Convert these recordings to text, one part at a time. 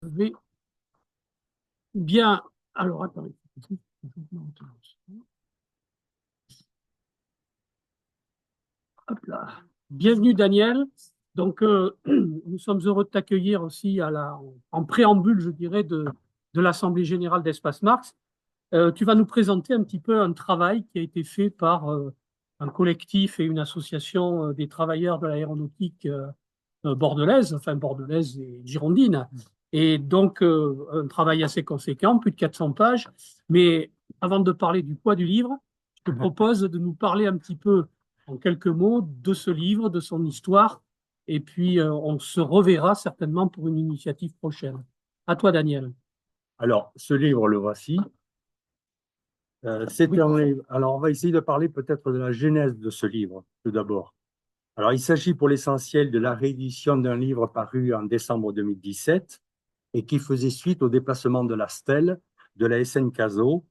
vais bien. Alors, attendez. Hop là. Bienvenue, Daniel. Donc, nous sommes heureux de t'accueillir aussi en préambule, je dirais, de l'Assemblée générale d'Espace Mars. Tu vas nous présenter un petit peu un travail qui a été fait par un collectif et une association des travailleurs de l'aéronautique bordelaise, enfin bordelaise et girondine. Et donc, un travail assez conséquent, plus de 400 pages. Mais avant de parler du poids du livre, je te propose de nous parler un petit peu, en quelques mots, de ce livre, de son histoire. Et puis, on se reverra certainement pour une initiative prochaine. À toi, Daniel. Alors, ce livre, le voici. C'est Oui. un livre. Alors, on va essayer de parler peut-être de la genèse de ce livre, tout d'abord. Alors, il s'agit pour l'essentiel de la réédition d'un livre paru en décembre 2017 et qui faisait suite au déplacement de la stèle de la SN Caso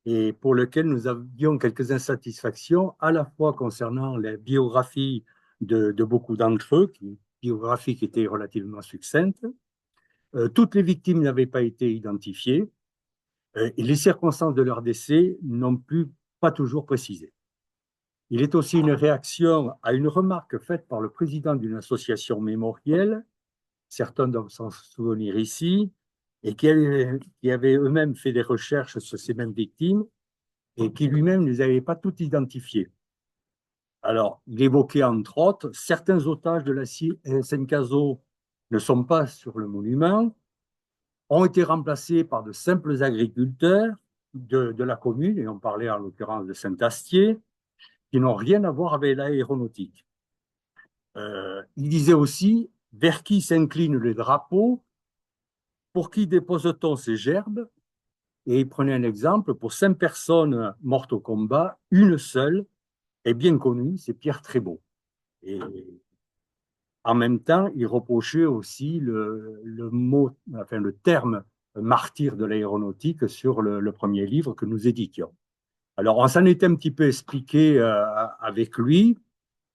et pour lequel nous avions quelques insatisfactions, à la fois concernant les biographies de beaucoup d'entre eux, biographies qui étaient relativement succinctes. Toutes les victimes n'avaient pas été identifiées. Et les circonstances de leur décès n'ont pu pas toujours précisé. Il est aussi une réaction à une remarque faite par le président d'une association mémorielle, certains doivent s'en souvenir ici, et qui avaient eux-mêmes fait des recherches sur ces mêmes victimes et qui lui-même ne les avait pas toutes identifiées. Alors, il évoquait entre autres, certains otages de la SNCASO ne sont pas sur le monument, ont été remplacés par de simples agriculteurs de la commune, et on parlait en l'occurrence de Saint-Astier, qui n'ont rien à voir avec l'aéronautique. Il disait aussi, vers qui s'incline le drapeau, pour qui dépose-t-on ces gerbes? Et il prenait un exemple, pour 5 personnes mortes au combat, une seule est bien connue, c'est Pierre Trébault. Et en même temps, il reprochait aussi le mot, enfin le terme martyr de l'aéronautique sur le premier livre que nous éditions. Alors, on s'en était un petit peu expliqué avec lui,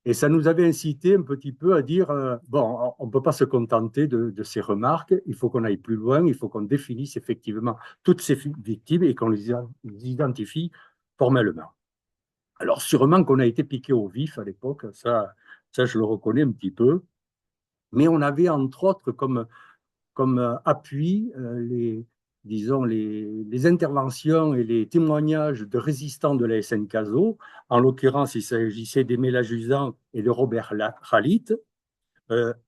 et ça nous avait incité un petit peu à dire, bon, on ne peut pas se contenter de ces remarques, il faut qu'on aille plus loin, il faut qu'on définisse effectivement toutes ces victimes et qu'on les identifie formellement. Alors, sûrement qu'on a été piqué au vif à l'époque, ça je le reconnais un petit peu, mais on avait entre autres comme appui disons, les interventions et les témoignages de résistants de la SN Caso. En l'occurrence, il s'agissait d'Aimé Jusant et de Robert Khalit.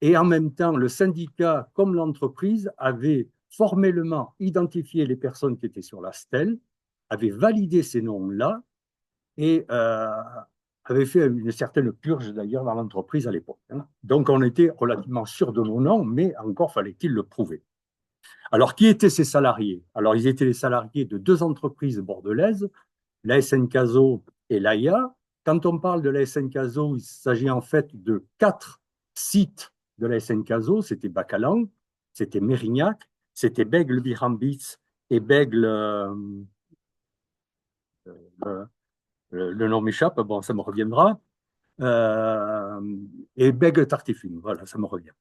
Et en même temps, le syndicat comme l'entreprise avaient formellement identifié les personnes qui étaient sur la stèle, avaient validé ces noms-là et avait fait une certaine purge d'ailleurs dans l'entreprise à l'époque. Hein. Donc on était relativement sûr de nos noms, mais encore fallait-il le prouver. Alors, qui étaient ces salariés? Alors, ils étaient les salariés de 2 entreprises bordelaises, la SN Caso et l'AIA. Quand on parle de la SN Caso, il s'agit en fait de 4 sites de la SN Caso. C'était Bacalan, c'était Mérignac, c'était Bègle-Birambitz et Bègle, euh, le nom m'échappe, bon, ça me reviendra, euh, et Bègle-Tartifune, voilà, ça me revient.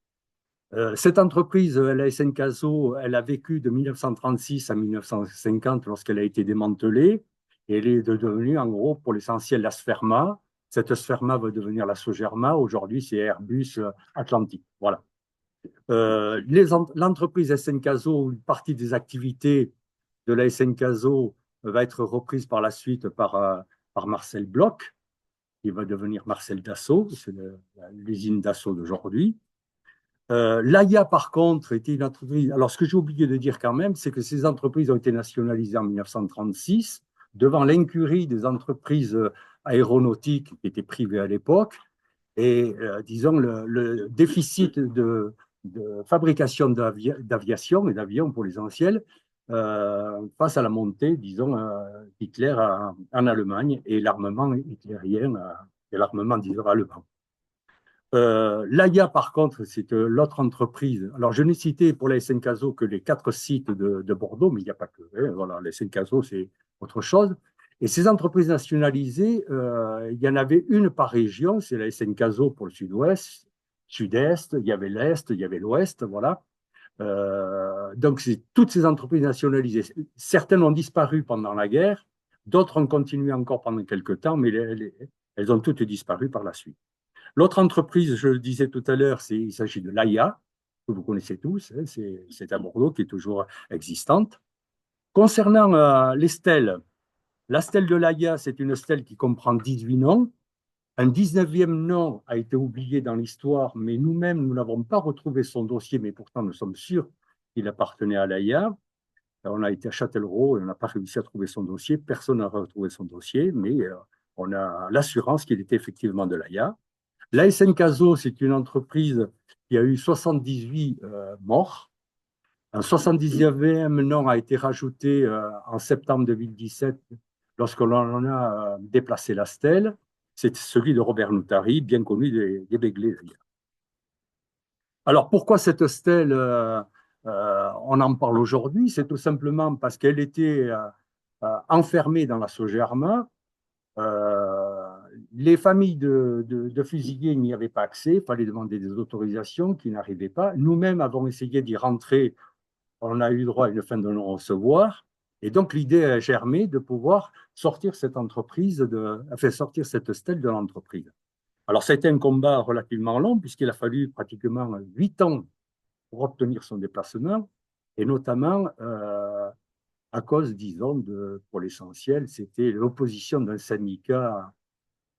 Cette entreprise, la SN Caso, elle a vécu de 1936 à 1950 lorsqu'elle a été démantelée. Et elle est devenue, en gros, pour l'essentiel, la Sferma. Cette Sferma va devenir la Sogerma. Aujourd'hui, c'est Airbus Atlantique. Voilà. L'entreprise SN Caso, une partie des activités de la SN Caso va être reprise par la suite par Marcel Bloch, qui va devenir Marcel Dassault. C'est l'usine Dassault d'aujourd'hui. L'AIA, par contre, était une entreprise. Alors, ce que j'ai oublié de dire quand même, c'est que ces entreprises ont été nationalisées en 1936 devant l'incurie des entreprises aéronautiques qui étaient privées à l'époque. Et disons, le déficit de fabrication d'aviation et d'avions pour l'essentiel face à la montée, disons, d'Hitler en Allemagne et l'armement hitlérien et l'armement, disons, allemand. L'AIA, par contre, c'est l'autre entreprise. Alors, je n'ai cité pour la SN Caso que les 4 sites de Bordeaux, mais il n'y a pas que. Hein, voilà, la SN Caso, c'est autre chose. Et ces entreprises nationalisées, il y en avait une par région, c'est la SN Caso pour le sud-ouest, sud-est, il y avait l'est, il y avait l'ouest, voilà. Donc, c'est toutes ces entreprises nationalisées. Certaines ont disparu pendant la guerre, d'autres ont continué encore pendant quelques temps, mais elles ont toutes disparu par la suite. L'autre entreprise, je le disais tout à l'heure, il s'agit de l'AIA, que vous connaissez tous, hein, c'est à Bordeaux, qui est toujours existante. Concernant les stèles, la stèle de l'AIA, c'est une stèle qui comprend 18 noms. Un 19e nom a été oublié dans l'histoire, mais nous-mêmes, nous n'avons pas retrouvé son dossier, mais pourtant nous sommes sûrs qu'il appartenait à l'AIA. On a été à Châtellerault et on n'a pas réussi à trouver son dossier. Personne n'a retrouvé son dossier, mais on a l'assurance qu'il était effectivement de l'AIA. L'ASN Caso, c'est une entreprise qui a eu 78 morts. Un 79e nom a été rajouté en septembre 2017 lorsque l'on a déplacé la stèle. C'est celui de Robert Noutari, bien connu des Béglés d'ailleurs. Alors pourquoi cette stèle, on en parle aujourd'hui? C'est tout simplement parce qu'elle était enfermée dans la Sogerma. Les familles de fusillés n'y avaient pas accès, il fallait demander des autorisations qui n'arrivaient pas. Nous-mêmes avons essayé d'y rentrer, on a eu droit à une fin de non-recevoir. Et donc l'idée a germé de pouvoir sortir cette entreprise, enfin sortir cette stèle de l'entreprise. Alors ça a été un combat relativement long puisqu'il a fallu pratiquement 8 ans pour obtenir son déplacement et notamment à cause, disons, pour l'essentiel, c'était l'opposition d'un syndicat,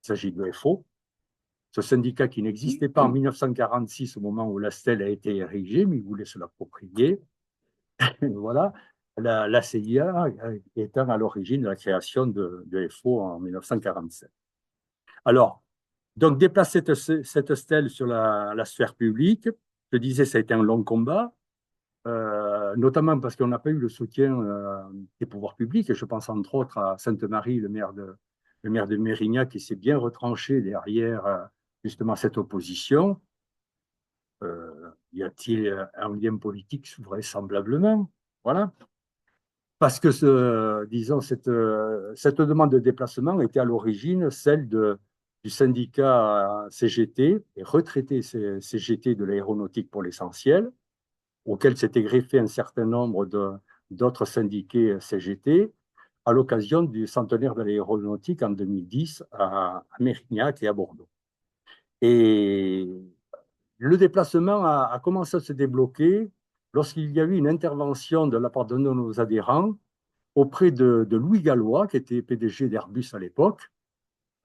il s'agit de FO, ce syndicat qui n'existait pas en 1946 au moment où la stèle a été érigée, mais il voulait se l'approprier. Voilà, la CIA étant à l'origine de la création de FO en 1947. Alors, donc déplacer cette stèle sur la sphère publique, je disais, ça a été un long combat. Notamment parce qu'on n'a pas eu le soutien des pouvoirs publics. Et je pense entre autres à Sainte-Marie, le maire de Mérignac, qui s'est bien retranché derrière justement cette opposition. Y a-t-il un lien politique? Vraisemblablement. Voilà. Parce que, disons, cette demande de déplacement était à l'origine celle du syndicat CGT, et retraité CGT de l'aéronautique pour l'essentiel, auquel s'était greffé un certain nombre d'autres syndiqués CGT à l'occasion du centenaire de l'aéronautique en 2010 à Mérignac et à Bordeaux. Et le déplacement a commencé à se débloquer lorsqu'il y a eu une intervention de la part de nos adhérents auprès de Louis Gallois, qui était PDG d'Airbus à l'époque.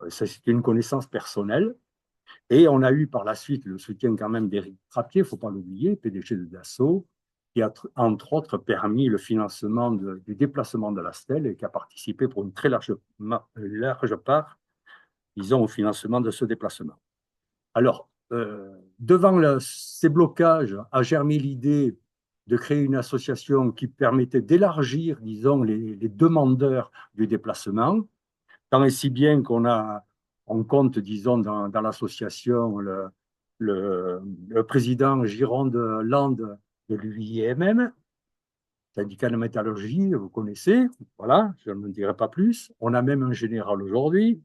Ça, c'était une connaissance personnelle. Et on a eu par la suite le soutien quand même d'Éric Trappier, il ne faut pas l'oublier, PDG de Dassault, qui a entre autres permis le financement du déplacement de la stèle et qui a participé pour une très large part, disons, au financement de ce déplacement. Alors, devant ces blocages, a germé l'idée de créer une association qui permettait d'élargir, disons, les demandeurs du déplacement, tant et si bien on compte, disons, dans l'association le président Gironde Land de l'UIMM, syndicat de métallurgie, vous connaissez, voilà, je ne dirai pas plus. On a même un général aujourd'hui.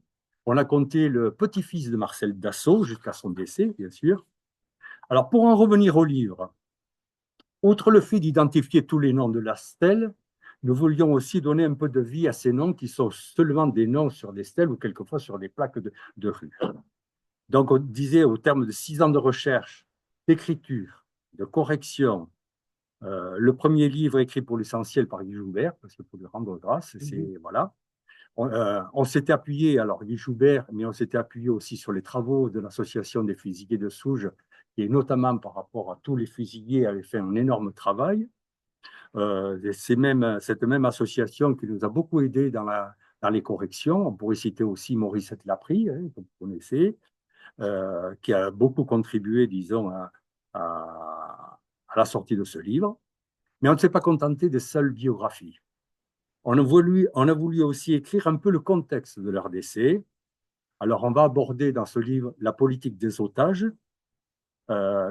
On a compté le petit-fils de Marcel Dassault jusqu'à son décès, bien sûr. Alors, pour en revenir au livre, outre le fait d'identifier tous les noms de la stèle, nous voulions aussi donner un peu de vie à ces noms qui sont seulement des noms sur des stèles ou quelquefois sur des plaques de rue. Donc, on disait, au terme de 6 ans de recherche, d'écriture, de correction, le premier livre écrit pour l'essentiel par Guy Joubert, parce qu'il faut lui rendre grâce, voilà. On s'était appuyé, alors Guy Joubert, mais on s'était appuyé aussi sur les travaux de l'association des fusiliers de Souges, qui notamment par rapport à tous les fusiliers avait fait un énorme travail. C'est cette même association qui nous a beaucoup aidé dans les corrections. On pourrait citer aussi Maurice Laprie, hein, que vous connaissez, qui a beaucoup contribué, disons, à la sortie de ce livre. Mais on ne s'est pas contenté des seules biographies. On a voulu aussi écrire un peu le contexte de leur décès. Alors, on va aborder dans ce livre la politique des otages,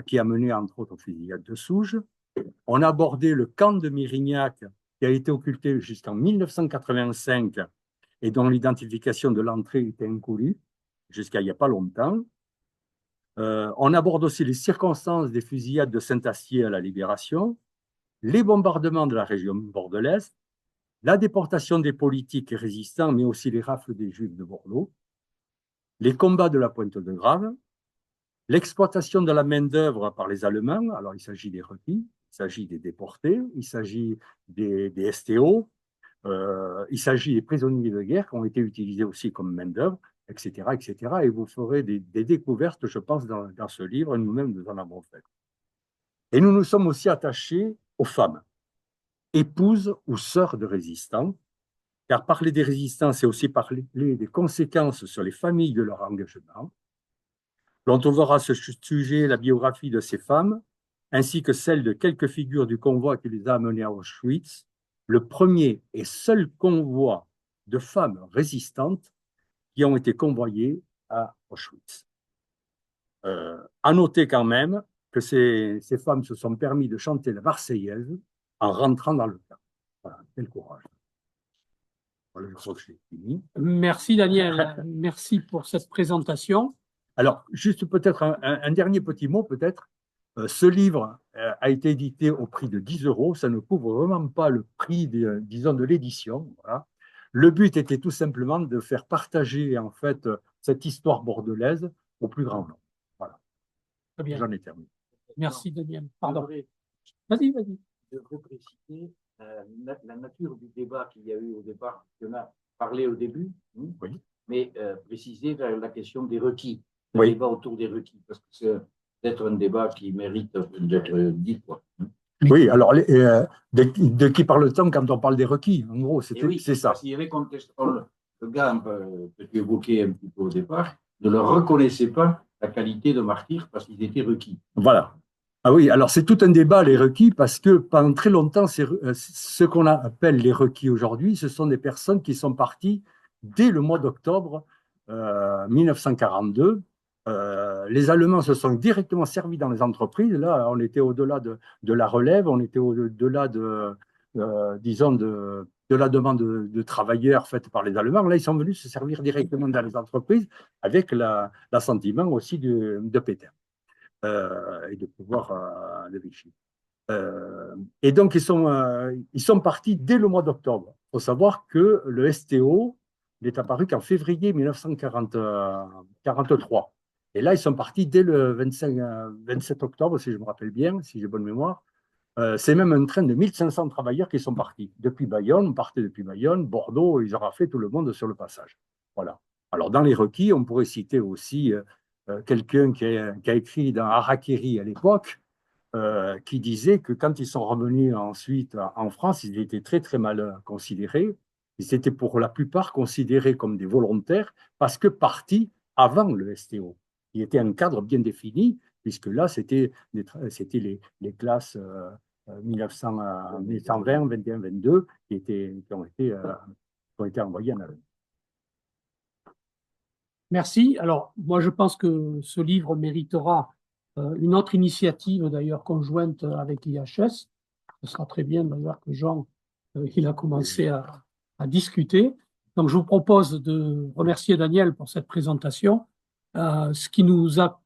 qui a mené entre autres aux fusillades de Souges. On a abordé le camp de Mérignac, qui a été occulté jusqu'en 1985 et dont l'identification de l'entrée était inconnue jusqu'à il n'y a pas longtemps. On aborde aussi les circonstances des fusillades de Saint-Astier à la Libération. les bombardements de la région bordelaise, la déportation des politiques et résistants, mais aussi les rafles des Juifs de Bordeaux, les combats de la Pointe de Grave, l'exploitation de la main-d'œuvre par les Allemands. Alors, il s'agit des requis, il s'agit des déportés, il s'agit des STO, il s'agit des prisonniers de guerre qui ont été utilisés aussi comme main-d'œuvre, etc., etc. Et vous ferez des découvertes, je pense, dans ce livre, nous-mêmes, nous en avons fait. Et nous nous sommes aussi attachés aux femmes, épouses ou sœurs de résistants, car parler des résistants, c'est aussi parler des conséquences sur les familles de leur engagement. L'on trouvera à ce sujet la biographie de ces femmes, ainsi que celle de quelques figures du convoi qui les a amenées à Auschwitz, le premier et seul convoi de femmes résistantes qui ont été convoyées à Auschwitz. À noter quand même que ces femmes se sont permis de chanter la Marseillaise en rentrant dans le camp. Voilà, quel courage. Voilà, je crois que j'ai fini. Merci Daniel, merci pour cette présentation. Alors, juste peut-être un dernier petit mot, peut-être. Ce livre a été édité au prix de 10 euros. Ça ne couvre vraiment pas le prix, disons, de l'édition. Voilà. Le but était tout simplement de faire partager, en fait, cette histoire bordelaise au plus grand nombre. Voilà. Très bien. J'en ai terminé. Merci Daniel. Pardon. Vas-y, vas-y. Je voudrais préciser la nature du débat qu'il y a eu au départ, qu'on a parlé au début, Oui. mais préciser la question des requis, le Oui. débat autour des requis, parce que c'est peut-être un débat qui mérite d'être dit, quoi. Oui, alors, de qui parle-t-on quand on parle des requis? En gros, Oui, c'est ça. Parce qu'il y avait le gars que tu évoquais un petit peu au départ ne leur reconnaissait pas la qualité de martyr parce qu'ils étaient requis. Voilà. Ah oui, alors c'est tout un débat, les requis, parce que pendant très longtemps, ce qu'on appelle les requis aujourd'hui, ce sont des personnes qui sont parties dès le mois d'octobre 1942. Les Allemands se sont directement servis dans les entreprises. Là, on était au-delà de la relève, on était au-delà disons, de la demande de travailleurs faite par les Allemands. Là, ils sont venus se servir directement dans les entreprises avec l'assentiment aussi de Pétain. Et de pouvoir de Vichy. Et donc, ils sont partis dès le mois d'octobre. Il faut savoir que le STO n'est apparu qu'en février 1943. Et là, ils sont partis dès le 27 octobre, si je me rappelle bien, si j'ai bonne mémoire. C'est même un train de 1500 travailleurs qui sont partis. Depuis Bayonne, on partait depuis Bayonne, Bordeaux, ils ont raflé tout le monde sur le passage. Voilà. Alors, dans les requis, on pourrait citer aussi quelqu'un qui a écrit dans Harakiri à l'époque, qui disait que quand ils sont revenus ensuite en France, ils étaient très très mal considérés. Ils étaient pour la plupart considérés comme des volontaires parce que partis avant le STO. Il était un cadre bien défini, puisque là, c'était les classes 1920, 21, 22 qui ont été envoyées en Allemagne. Merci. Alors, moi, je pense que ce livre méritera une autre initiative, d'ailleurs, conjointe avec l'IHS. Ce sera très bien, d'ailleurs, que Jean, il a commencé à discuter. Donc, je vous propose de remercier Daniel pour cette présentation. Ce qui nous a